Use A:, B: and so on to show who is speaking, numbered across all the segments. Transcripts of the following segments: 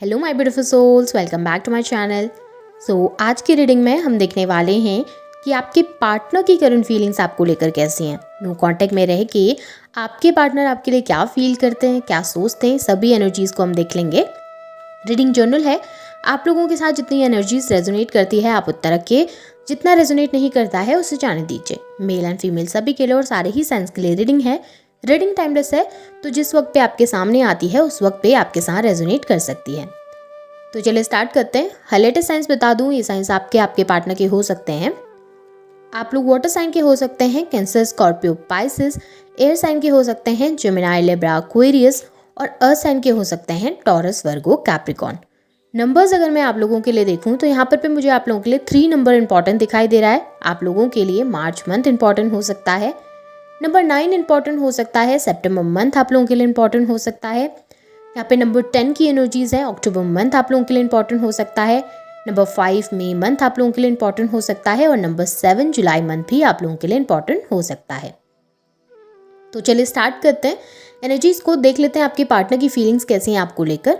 A: Hello my beautiful souls, welcome back to my channel. आज की reading में हम देखने वाले हैं कि आपके पार्टनर की करंट फीलिंग्स आपको लेकर कैसी हैं। नो कांटेक्ट में रह के आपके पार्टनर आपके लिए क्या फील करते हैं, क्या सोचते हैं, सभी एनर्जीज़ को हम देख लेंगे। रीडिंग जनरल है, आप लोगों के साथ जितनी एनर्जीज रेजोनेट करती है आप उतना रखिए, जितना रेजोनेट नहीं करता है उसे जाने दीजिए। मेल एंड फीमेल सभी के लिए और सारे ही साइंस के लिए रीडिंग है। रीडिंग टाइमलेस है, तो जिस वक्त पे आपके सामने आती है उस वक्त पे आपके साथ रेजोनेट कर सकती है। तो चलिए स्टार्ट करते हैं। लेटेस्ट साइंस बता दूं, ये साइंस आपके पार्टनर के हो सकते हैं। आप लोग वाटर साइन के हो सकते हैं, cancer, Scorpio, Pisces. Air sign के हो सकते हैं, जेमिनी, लिब्रा, एक्वेरियस। और अर्थ साइन के हो सकते हैं, टॉरस, वर्गो, कैप्रिकॉन। नंबर्स अगर मैं आप लोगों के लिए देखूं तो यहाँ पर भी मुझे आप लोगों के लिए 3 नंबर इंपॉर्टेंट दिखाई दे रहा है। आप लोगों के लिए मार्च मंथ इंपॉर्टेंट हो सकता है, नंबर 9 इंपॉर्टेंट हो सकता है, सितंबर मंथ आप लोगों के लिए इंपॉर्टेंट हो सकता है। यहाँ पे नंबर 10 की एनर्जीज है, अक्टूबर मंथ आप लोगों के लिए इंपॉर्टेंट हो सकता है। नंबर 5 मई मंथ आप लोगों के लिए इंपॉर्टेंट हो सकता है और नंबर 7 जुलाई मंथ भी आप लोगों के लिए इंपॉर्टेंट हो सकता है। तो चलिए स्टार्ट करते हैं, एनर्जीज को देख लेते हैं, आपके पार्टनर की फीलिंग्स कैसी हैं आपको लेकर।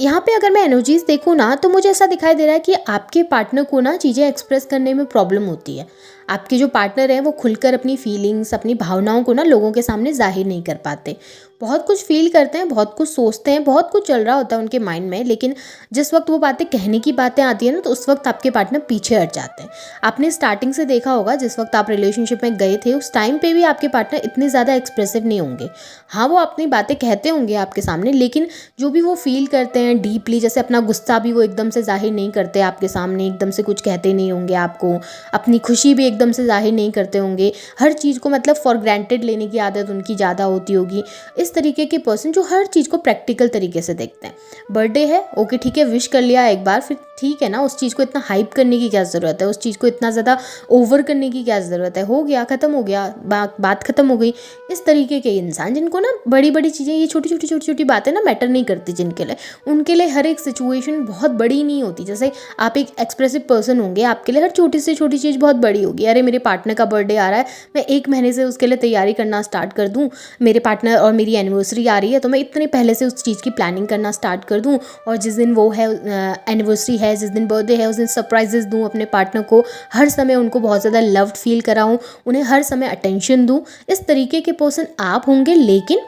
A: यहाँ पे अगर मैं एनर्जीज देखूँ ना तो मुझे ऐसा दिखाई दे रहा है कि आपके पार्टनर को ना चीज़ें एक्सप्रेस करने में प्रॉब्लम होती है। आपके जो पार्टनर हैं वो खुलकर अपनी फीलिंग्स, अपनी भावनाओं को ना लोगों के सामने जाहिर नहीं कर पाते। बहुत कुछ फील करते हैं, बहुत कुछ सोचते हैं, बहुत कुछ चल रहा होता है उनके माइंड में, लेकिन जिस वक्त वो बातें कहने की बातें आती है ना तो उस वक्त आपके पार्टनर पीछे हट जाते हैं। आपने स्टार्टिंग से देखा होगा, जिस वक्त आप रिलेशनशिप में गए थे उस टाइम पे भी आपके पार्टनर इतने ज़्यादा एक्सप्रेसिव नहीं होंगे। हाँ, वो अपनी बातें कहते होंगे आपके सामने, लेकिन जो भी वो फील करते हैं डीपली, जैसे अपना गुस्सा भी वो एकदम से जाहिर नहीं करते आपके सामने, एकदम से कुछ कहते नहीं होंगे आपको, अपनी खुशी भी एकदम से जाहिर नहीं करते होंगे, हर चीज़ को मतलब फॉर ग्रांटेड लेने की आदत उनकी ज़्यादा होती होगी। इस तरीके के पर्सन जो हर चीज़ को प्रैक्टिकल तरीके से देखते हैं। बर्थडे है, ओके ठीक है, विश कर लिया एक बार, फिर ठीक है ना, उस चीज़ को इतना हाइप करने की क्या ज़रूरत है, उस चीज़ को इतना ज़्यादा ओवर करने की क्या ज़रूरत है, हो गया, ख़त्म हो गया, बात ख़त्म हो गई। इस तरीके के इंसान जिनको ना बड़ी बड़ी चीज़ें, ये छोटी छोटी बातें ना मैटर नहीं करती जिनके लिए, उनके लिए हर एक सिचुएशन बहुत बड़ी नहीं होती। जैसे आप एक एक्सप्रेसिव पर्सन होंगे, आपके लिए हर छोटी से छोटी चीज़ बहुत बड़ी होगी। अरे मेरे पार्टनर का बर्थडे आ रहा है, मैं 1 महीने से उसके लिए तैयारी करना स्टार्ट कर दूँ। मेरे पार्टनर और मेरी एनिवर्सरी आ रही है तो मैं इतने पहले से उस चीज़ की प्लानिंग करना स्टार्ट कर दूँ, और जिस दिन वो है एनिवर्सरी है, जिस दिन बर्थडे है, उस दिन सरप्राइजेस दूँ अपने पार्टनर को, हर समय उनको बहुत ज़्यादा लव्ड फील कराऊँ, उन्हें हर समय अटेंशन दूँ। इस तरीके के पर्सन आप होंगे, लेकिन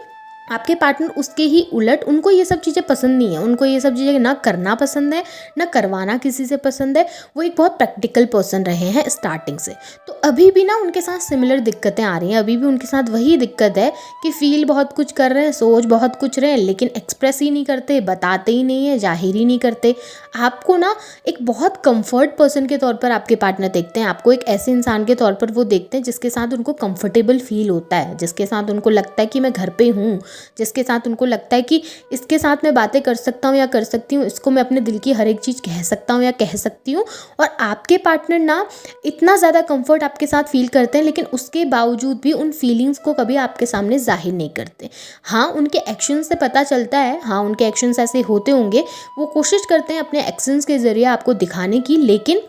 A: आपके पार्टनर उसके ही उलट, उनको ये सब चीज़ें पसंद नहीं है। उनको ये सब चीज़ें ना करना पसंद है, ना करवाना किसी से पसंद है। वो एक बहुत प्रैक्टिकल पर्सन रहे हैं स्टार्टिंग से। तो अभी भी ना उनके साथ सिमिलर दिक्कतें आ रही हैं, अभी भी उनके साथ वही दिक्कत है कि फील बहुत कुछ कर रहे हैं, सोच बहुत कुछ रहे हैं, लेकिन एक्सप्रेस ही नहीं करते, बताते ही नहीं है, जाहिर ही नहीं करते। आपको ना एक बहुत कंफर्ट पर्सन के तौर पर आपके पार्टनर देखते हैं, आपको एक ऐसे इंसान के तौर पर वो देखते हैं जिसके साथ उनको कंफर्टेबल फील होता है, जिसके साथ उनको लगता है कि मैं घर पे हूँ, जिसके साथ उनको लगता है कि इसके साथ मैं बातें कर सकता हूँ या कर सकती हूँ, इसको मैं अपने दिल की हर एक चीज़ कह सकता हूँ या कह सकती हूँ। और आपके पार्टनर ना इतना ज़्यादा कंफर्ट आपके साथ फील करते हैं, लेकिन उसके बावजूद भी उन फीलिंग्स को कभी आपके सामने जाहिर नहीं करते। हाँ, उनके एक्शन से पता चलता है, हाँ उनके एक्शंस ऐसे होते होंगे, वो कोशिश करते हैं अपने एक्शंस के ज़रिए आपको दिखाने की, लेकिन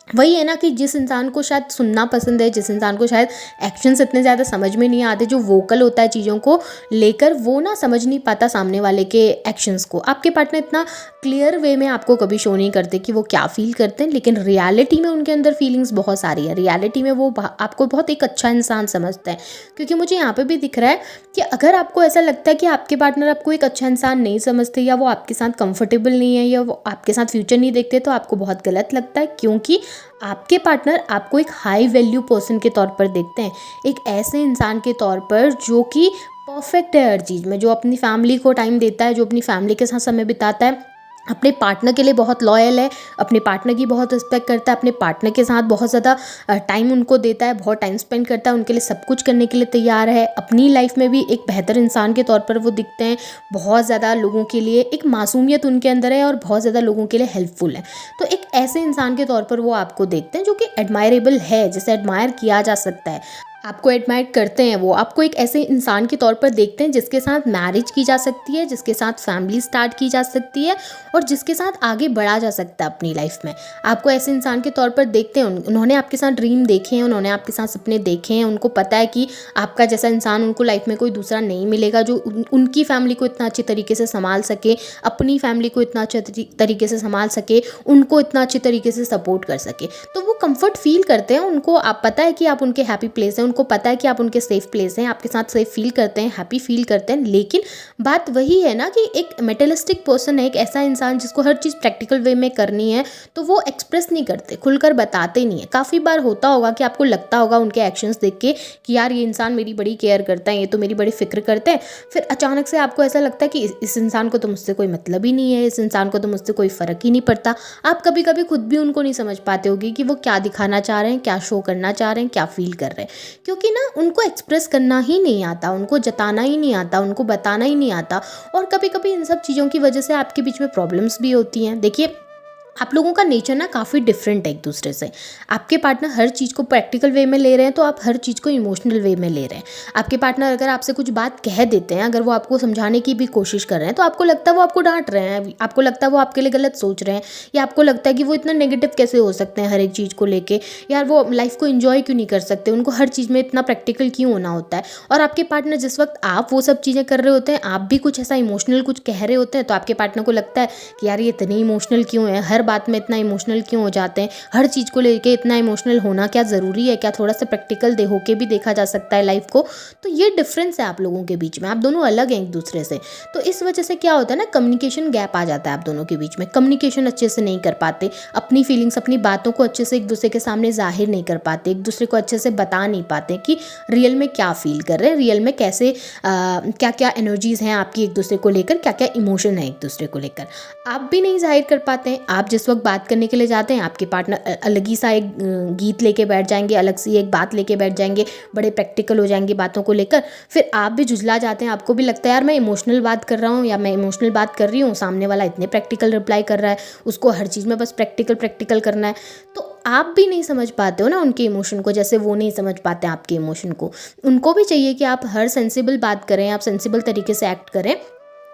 A: वही है ना कि जिस इंसान को शायद सुनना पसंद है, जिस इंसान को शायद एक्शंस इतने ज़्यादा समझ में नहीं आते, जो वोकल होता है चीज़ों को लेकर, वो ना समझ नहीं पाता सामने वाले के एक्शंस को। आपके पार्टनर इतना क्लियर वे में आपको कभी शो नहीं करते कि वो क्या फील करते हैं, लेकिन रियलिटी में उनके अंदर फीलिंग्स बहुत सारी है। रियलिटी में वो आपको बहुत एक अच्छा इंसान समझते हैं, क्योंकि मुझे यहाँ पर भी दिख रहा है कि अगर आपको ऐसा लगता है कि आपके पार्टनर आपको एक अच्छा इंसान नहीं समझते, या वो आपके साथ कंफर्टेबल नहीं है, या वो आपके साथ फ्यूचर नहीं देखते, तो आपको बहुत गलत लगता है, क्योंकि आपके पार्टनर आपको एक हाई वैल्यू पर्सन के तौर पर देखते हैं, एक ऐसे इंसान के तौर पर जो कि परफेक्ट है हर चीज़ में, जो अपनी फैमिली को टाइम देता है, जो अपनी फैमिली के साथ समय बिताता है, अपने पार्टनर के लिए बहुत लॉयल है, अपने पार्टनर की बहुत रिस्पेक्ट करता है, अपने पार्टनर के साथ बहुत ज़्यादा टाइम उनको देता है, बहुत टाइम स्पेंड करता है, उनके लिए सब कुछ करने के लिए तैयार है। अपनी लाइफ में भी एक बेहतर इंसान के तौर पर वो दिखते हैं, बहुत ज़्यादा लोगों के लिए एक मासूमियत उनके अंदर है और बहुत ज़्यादा लोगों के लिए हेल्पफुल है। तो एक ऐसे इंसान के तौर पर वो आपको देखते हैं जो कि एडमायरेबल है, जिसे एडमायर किया जा सकता है। आपको एडमायर करते हैं, वो आपको एक ऐसे इंसान के तौर पर देखते हैं जिसके साथ मैरिज की जा सकती है, जिसके साथ फैमिली स्टार्ट की जा सकती है और जिसके साथ आगे बढ़ा जा सकता है अपनी लाइफ में। आपको ऐसे इंसान के तौर पर देखते हैं, उन्होंने आपके साथ ड्रीम देखे हैं, उन्होंने आपके साथ सपने देखे हैं, उनको पता है कि आपका जैसा इंसान उनको लाइफ में कोई दूसरा नहीं मिलेगा जो उनकी फैमिली को इतना अच्छी तरीके से संभाल सके, अपनी फैमिली को इतना अच्छे तरीके से संभाल सके, उनको इतना अच्छी तरीके से सपोर्ट कर सके। तो वो कंफर्ट फील करते हैं, उनको आप पता है कि आप उनके हैप्पी प्लेस हैं, उनको पता है कि आप उनके सेफ प्लेस हैं, आपके साथ सेफ फील करते हैं, हैप्पी फील करते हैं। लेकिन बात वही है ना कि एक मेटेरियलिस्टिक पर्सन है, एक ऐसा इंसान जिसको हर चीज़ प्रैक्टिकल वे में करनी है, तो वो एक्सप्रेस नहीं करते, खुलकर बताते नहीं है। काफ़ी बार होता होगा कि आपको लगता होगा उनके एक्शंस देख के कि यार ये इंसान मेरी बड़ी केयर करता है, ये तो मेरी बड़ी फिक्र करते हैं। फिर अचानक से आपको ऐसा लगता है कि इस इंसान को तो मुझसे कोई मतलब ही नहीं है, इस इंसान को तो मुझसे कोई फ़र्क ही नहीं पड़ता। आप कभी कभी खुद भी उनको नहीं समझ पाते होगी कि वो क्या दिखाना चाह रहे हैं, क्या शो करना चाह रहे हैं, क्या फील कर रहे हैं, क्योंकि ना उनको एक्सप्रेस करना ही नहीं आता, उनको जताना ही नहीं आता, उनको बताना ही नहीं आता। और कभी कभी इन सब चीज़ों की वजह से आपके बीच में प्रॉब्लम्स भी होती हैं। देखिए, आप लोगों का नेचर ना काफ़ी डिफरेंट है एक दूसरे से। आपके पार्टनर हर चीज़ को प्रैक्टिकल वे में ले रहे हैं, तो आप हर चीज़ को इमोशनल वे में ले रहे हैं। आपके पार्टनर अगर आपसे कुछ बात कह देते हैं, अगर वो आपको समझाने की भी कोशिश कर रहे हैं, तो आपको लगता है वो आपको डांट रहे हैं, आपको लगता है वो आपके लिए गलत सोच रहे हैं, या आपको लगता है कि वो इतना नेगेटिव कैसे हो सकते हैं हर एक चीज़ को लेके, यार वो लाइफ को इन्जॉय क्यों नहीं कर सकते, उनको हर चीज़ में इतना प्रैक्टिकल क्यों होना होता है। और आपके पार्टनर जिस वक्त आप वो सब चीज़ें कर रहे होते हैं, आप भी कुछ ऐसा इमोशनल कुछ कह रहे होते हैं, तो आपके पार्टनर को लगता है कि यार ये इतने इमोशनल क्यों है, हर बात में इतना इमोशनल क्यों हो जाते हैं, हर चीज़ को लेके इतना इमोशनल होना क्या ज़रूरी है, क्या थोड़ा सा प्रैक्टिकल होके भी देखा जा सकता है लाइफ को। तो ये डिफरेंस है आप लोगों के बीच में, आप दोनों अलग हैं एक दूसरे से। तो इस वजह से क्या होता है ना, कम्युनिकेशन गैप आ जाता है आप दोनों के बीच में। कम्युनिकेशन अच्छे से नहीं कर पाते, अपनी फीलिंग्स, अपनी बातों को अच्छे से एक दूसरे के सामने जाहिर नहीं कर पाते, एक दूसरे को अच्छे से बता नहीं पाते कि रियल में क्या फील कर रहे हैं, रियल में कैसे क्या क्या एनर्जीज़ हैं आपकी एक दूसरे को लेकर, क्या क्या इमोशन है एक दूसरे को लेकर, आप भी नहीं जाहिर कर पाते हैं। आप जिस वक्त बात करने के लिए जाते हैं, आपके पार्टनर अलग ही सा एक गीत लेके बैठ जाएंगे, अलग सी एक बात लेके बैठ जाएंगे, बड़े प्रैक्टिकल हो जाएंगे बातों को लेकर। फिर आप भी जुझला जाते हैं, आपको भी लगता है यार मैं इमोशनल बात कर रहा हूँ या मैं इमोशनल बात कर रही हूँ, सामने वाला इतने प्रैक्टिकल रिप्लाई कर रहा है, उसको हर चीज़ में बस प्रैक्टिकल प्रैक्टिकल करना है। तो आप भी नहीं समझ पाते हो ना उनके इमोशन को, जैसे वो नहीं समझ पाते आपके इमोशन को। उनको भी चाहिए कि आप हर सेंसिबल बात करें, आप सेंसिबल तरीके से एक्ट करें,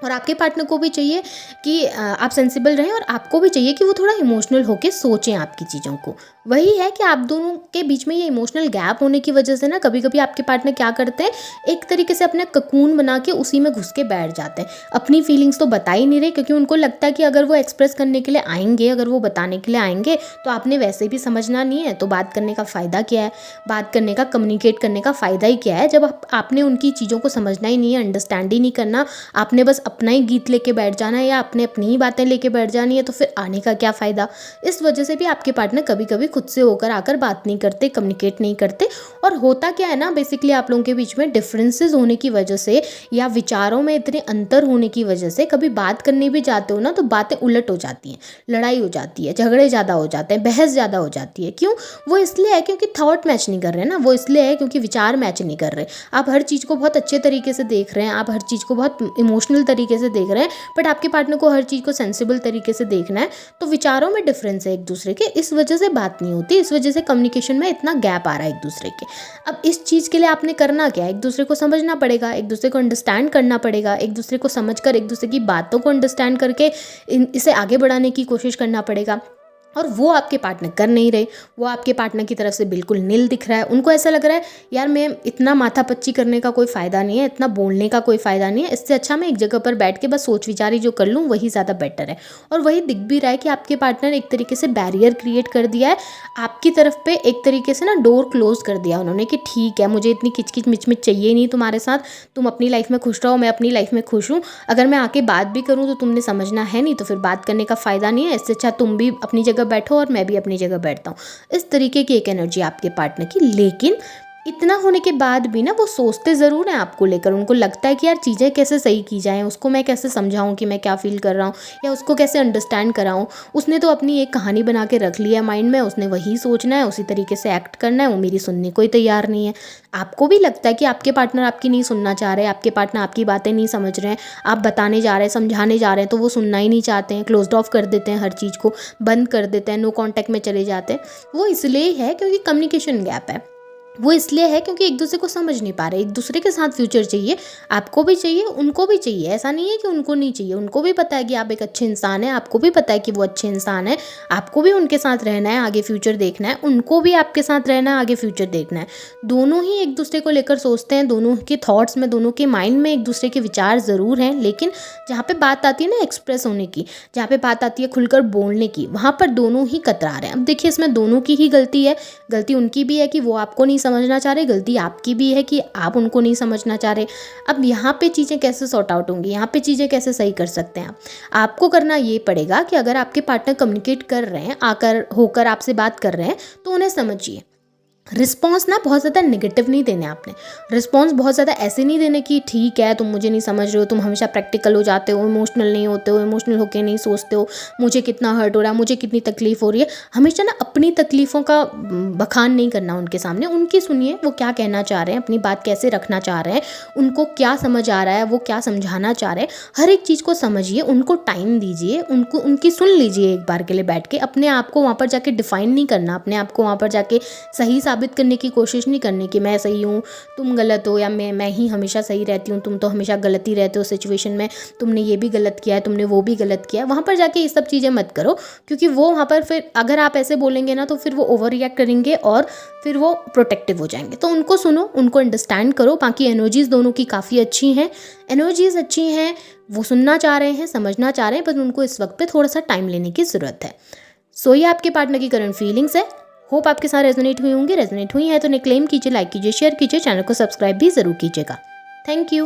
A: और आपके पार्टनर को भी चाहिए कि आप सेंसिबल रहें, और आपको भी चाहिए कि वो थोड़ा इमोशनल होके सोचें आपकी चीज़ों को। वही है कि आप दोनों के बीच में ये इमोशनल गैप होने की वजह से ना कभी कभी आपके पार्टनर क्या करते हैं, एक तरीके से अपना ककून बना के उसी में घुस के बैठ जाते हैं। अपनी फीलिंग्स तो बता ही नहीं रहे, क्योंकि उनको लगता है कि अगर वो एक्सप्रेस करने के लिए आएंगे, अगर वो बताने के लिए आएंगे, तो आपने वैसे भी समझना नहीं है, तो बात करने का फ़ायदा क्या है, बात करने का, कम्युनिकेट करने का फ़ायदा ही क्या है, जब आपने उनकी चीज़ों को समझना ही नहीं है, अंडरस्टैंड ही नहीं करना, आपने बस अपना ही गीत लेके बैठ जाना है या आपने अपनी ही बातें लेके बैठ जानी है, तो फिर आने का क्या फ़ायदा। इस वजह से भी आपके पार्टनर कभी कभी खुद से होकर आकर बात नहीं करते, कम्युनिकेट नहीं करते। और होता क्या है ना, बेसिकली आप लोगों के बीच में डिफरेंसेस होने की वजह से या विचारों में इतने अंतर होने की वजह से कभी बात करने भी जाते हो ना, तो बातें उलट हो जाती हैं, लड़ाई हो जाती है, झगड़े ज़्यादा हो जाते हैं, बहस ज़्यादा हो जाती है। क्यों? वो इसलिए है क्योंकि थॉट मैच नहीं कर रहे हैं ना, वो इसलिए है क्योंकि विचार मैच नहीं कर रहे। आप हर चीज़ को बहुत अच्छे तरीके से देख रहे हैं, आप हर चीज़ को बहुत इमोशनल तरीके से देख रहे हैं, बट आपके पार्टनर को हर चीज़ को सेंसिबल तरीके से देखना है, तो विचारों में डिफरेंस है एक दूसरे के, इस वजह से बात नहीं होती, इस वजह से कम्युनिकेशन में इतना गैप आ रहा है एक दूसरे के। अब इस चीज़ के लिए आपने करना क्या है, एक दूसरे को समझना पड़ेगा, एक दूसरे को अंडरस्टैंड करना पड़ेगा, एक दूसरे को समझकर, एक दूसरे की बातों को अंडरस्टैंड करके इसे आगे बढ़ाने की कोशिश करना पड़ेगा। और वो आपके पार्टनर कर नहीं रहे, वो आपके पार्टनर की तरफ से बिल्कुल नील दिख रहा है। उनको ऐसा लग रहा है यार मैं इतना माथापच्ची करने का कोई फ़ायदा नहीं है, इतना बोलने का कोई फ़ायदा नहीं है, इससे अच्छा मैं एक जगह पर बैठ के बस सोच विचारी जो कर लूँ वही ज़्यादा बेटर है। और वही दिख भी रहा है कि आपके पार्टनर एक तरीके से बैरियर क्रिएट कर दिया है आपकी तरफ पे, एक तरीके से ना डोर क्लोज कर दिया उन्होंने कि ठीक है, मुझे इतनी किचकिच मिचमिच चाहिए नहीं तुम्हारे साथ, तुम अपनी लाइफ में खुश रहो, मैं अपनी लाइफ में खुश हूँ। अगर मैं आके बात भी करूँ तो तुमने समझना है नहीं, तो फिर बात करने का फ़ायदा नहीं है, इससे अच्छा तुम भी अपनी जगह बैठो और मैं भी अपनी जगह बैठता हूँ। इस तरीके की एक एनर्जी आपके पार्टनर की। लेकिन इतना होने के बाद भी ना वो सोचते ज़रूर हैं आपको लेकर, उनको लगता है कि यार चीज़ें कैसे सही की जाएं, उसको मैं कैसे समझाऊं कि मैं क्या फ़ील कर रहा हूँ, या उसको कैसे अंडरस्टैंड कराऊं। उसने तो अपनी एक कहानी बना के रख लिया माइंड में, उसने वही सोचना है, उसी तरीके से एक्ट करना है, वो मेरी सुनने को ही तैयार नहीं है। आपको भी लगता है कि आपके पार्टनर आपकी नहीं सुनना चाह रहे, आपके पार्टनर आपकी बातें नहीं समझ रहे हैं, आप बताने जा रहे हैं, समझाने जा रहे हैं, तो वो सुनना ही नहीं चाहते हैं, क्लोज्ड ऑफ कर देते हैं, हर चीज़ को बंद कर देते हैं, नो कॉन्टैक्ट में चले जाते हैं। वो इसलिए है क्योंकि कम्युनिकेशन गैप है। वो इसलिए है क्योंकि एक दूसरे को समझ नहीं पा रहे, एक दूसरे के साथ फ्यूचर चाहिए, आपको भी चाहिए, उनको भी चाहिए। ऐसा नहीं है कि उनको नहीं चाहिए, उनको भी पता है कि आप एक अच्छे इंसान हैं, आपको भी पता है कि वो अच्छे इंसान हैं, आपको भी उनके साथ रहना है, आगे फ्यूचर देखना है, उनको भी आपके साथ रहना है, आगे फ्यूचर देखना है। दोनों ही एक दूसरे को लेकर सोचते हैं, दोनों के थॉट्स में, दोनों के माइंड में एक दूसरे के विचार ज़रूर हैं, लेकिन जहाँ पे बात आती है ना एक्सप्रेस होने की, जहाँ पे बात आती है खुलकर बोलने की, वहाँ पर दोनों ही कतरा रहे हैं। अब देखिए इसमें दोनों की ही गलती है, गलती उनकी भी है कि वो आपको नहीं समझना चाह रहे, गलती आपकी भी है कि आप उनको नहीं समझना चाह रहे। अब यहाँ पे चीज़ें कैसे सॉर्ट आउट होंगी, यहाँ पे चीज़ें कैसे सही कर सकते हैं आप? आपको करना ये पड़ेगा कि अगर आपके पार्टनर कम्युनिकेट कर रहे हैं, आकर होकर आपसे बात कर रहे हैं, तो उन्हें समझिए। रिस्पॉन्स ना बहुत ज़्यादा नेगेटिव नहीं देने आपने, रिस्पॉन्स बहुत ज़्यादा ऐसे नहीं देने कि ठीक है तुम मुझे नहीं समझ रहे हो, तुम हमेशा प्रैक्टिकल हो जाते हो, इमोशनल नहीं होते हो, इमोशनल होके नहीं सोचते हो, मुझे कितना हर्ट हो रहा है, मुझे कितनी तकलीफ़ हो रही है। हमेशा ना अपनी तकलीफ़ों का बखान नहीं करना उनके सामने, उनकी सुनिए वो क्या कहना चाह रहे हैं, अपनी बात कैसे रखना चाह रहे हैं, उनको क्या समझ आ रहा है, वो क्या समझाना चाह रहे हैं, हर एक चीज़ को समझिए, उनको टाइम दीजिए, उनको उनकी सुन लीजिए एक बार के लिए बैठ के। अपने आप को वहाँ पर जाके डिफ़ाइन नहीं करना, अपने आप को वहाँ पर जाके सही साबित करने की कोशिश नहीं करनी कि मैं सही हूँ, तुम गलत हो, या मैं ही हमेशा सही रहती हूँ, तुम तो हमेशा गलत ही रहते हो सिचुएशन में, तुमने ये भी गलत किया है, तुमने वो भी गलत किया है। वहाँ पर जाके ये सब चीज़ें मत करो, क्योंकि वो वहाँ पर फिर अगर आप ऐसे बोलेंगे ना तो फिर वो ओवर रिएक्ट करेंगे और फिर वो प्रोटेक्टिव हो जाएंगे। तो उनको सुनो, उनको अंडरस्टैंड करो। बाकी एनर्जीज़ दोनों की काफ़ी अच्छी हैं, एनर्जीज़ अच्छी हैं, वो सुनना चाह रहे हैं, समझना चाह रहे हैं, पर उनको इस वक्त पे थोड़ा सा टाइम लेने की ज़रूरत है। सो ये आपके पार्टनर की करंट फीलिंग्स है। होप आपके साथ रेजोनेट हुई होंगी। रेजोनेट हुई है तो उन्हें क्लेम कीजिए, लाइक कीजिए, शेयर कीजिए, चैनल को सब्सक्राइब भी ज़रूर कीजिएगा। Thank you.